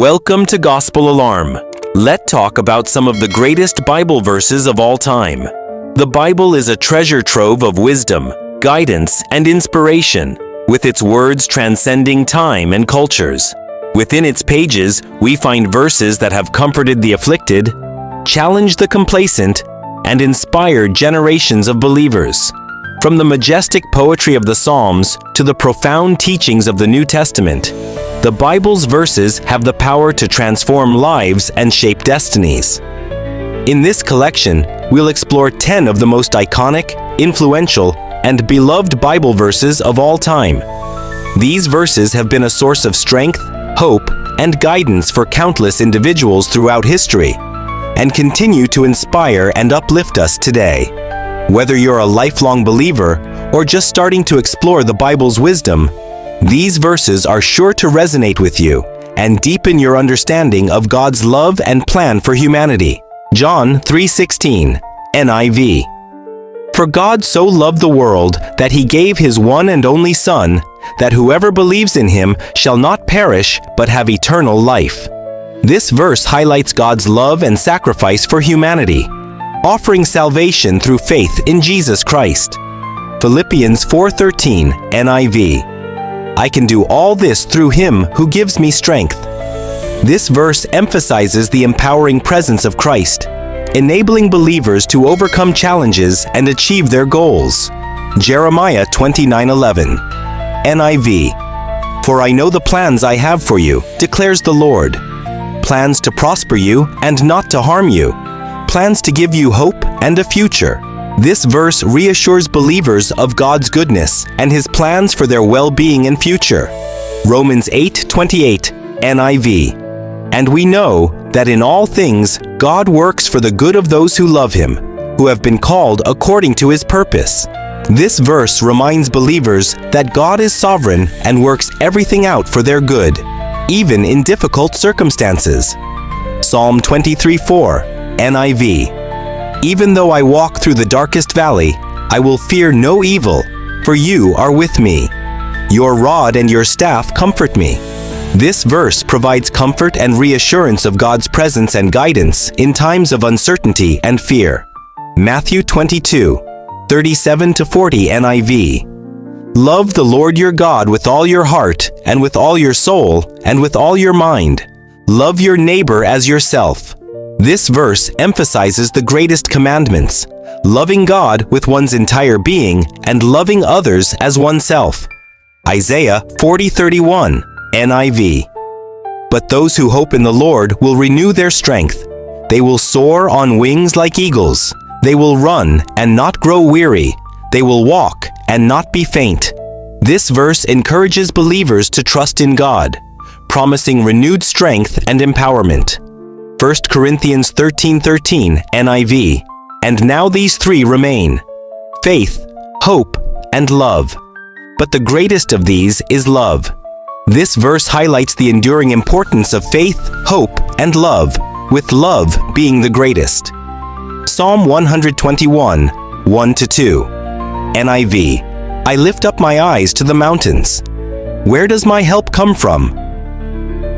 Welcome to Gospel Alarm. Let's talk about some of the greatest Bible verses of all time. The Bible is a treasure trove of wisdom, guidance, and inspiration, with its words transcending time and cultures. Within its pages, we find verses that have comforted the afflicted, challenged the complacent, and inspired generations of believers. From the majestic poetry of the Psalms to the profound teachings of the New Testament, the Bible's verses have the power to transform lives and shape destinies. In this collection, we'll explore 10 of the most iconic, influential, and beloved Bible verses of all time. These verses have been a source of strength, hope, and guidance for countless individuals throughout history, and continue to inspire and uplift us today. Whether you're a lifelong believer or just starting to explore the Bible's wisdom, these verses are sure to resonate with you and deepen your understanding of God's love and plan for humanity. John 3:16, NIV. For God so loved the world that he gave his one and only Son, that whoever believes in him shall not perish but have eternal life. This verse highlights God's love and sacrifice for humanity, offering salvation through faith in Jesus Christ. Philippians 4:13, NIV. I can do all this through him who gives me strength. This verse emphasizes the empowering presence of Christ, enabling believers to overcome challenges and achieve their goals. Jeremiah 29:11, NIV. For I know the plans I have for you, declares the Lord. Plans to prosper you and not to harm you. Plans to give you hope and a future. This verse reassures believers of God's goodness and his plans for their well-being and future. Romans 8:28, NIV. And we know that in all things God works for the good of those who love him, who have been called according to his purpose. This verse reminds believers that God is sovereign and works everything out for their good, even in difficult circumstances. Psalm 23:4, NIV. Even though I walk through the darkest valley, I will fear no evil, for you are with me. Your rod and your staff comfort me. This verse provides comfort and reassurance of God's presence and guidance in times of uncertainty and fear. Matthew 22:37-40, NIV. Love the Lord your God with all your heart, and with all your soul, and with all your mind. Love your neighbor as yourself. This verse emphasizes the greatest commandments, loving God with one's entire being and loving others as oneself. Isaiah 40:31, NIV. But those who hope in the Lord will renew their strength. They will soar on wings like eagles. They will run and not grow weary. They will walk and not be faint. This verse encourages believers to trust in God, promising renewed strength and empowerment. 1 Corinthians 13:13, NIV. And now these three remain: faith, hope, and love. But the greatest of these is love. This verse highlights the enduring importance of faith, hope, and love, with love being the greatest. Psalm 121, 1-2, NIV. I lift up my eyes to the mountains. Where does my help come from?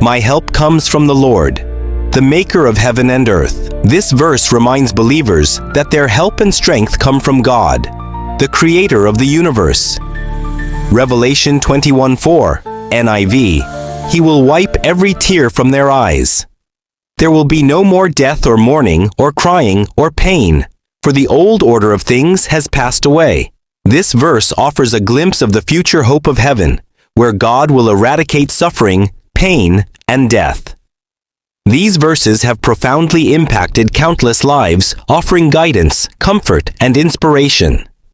My help comes from the Lord, the maker of heaven and earth. This verse reminds believers that their help and strength come from God, the creator of the universe. Revelation 21:4, NIV. He will wipe every tear from their eyes. There will be no more death or mourning or crying or pain, for the old order of things has passed away. This verse offers a glimpse of the future hope of heaven, where God will eradicate suffering, pain, and death. These verses have profoundly impacted countless lives, offering guidance, comfort, and inspiration.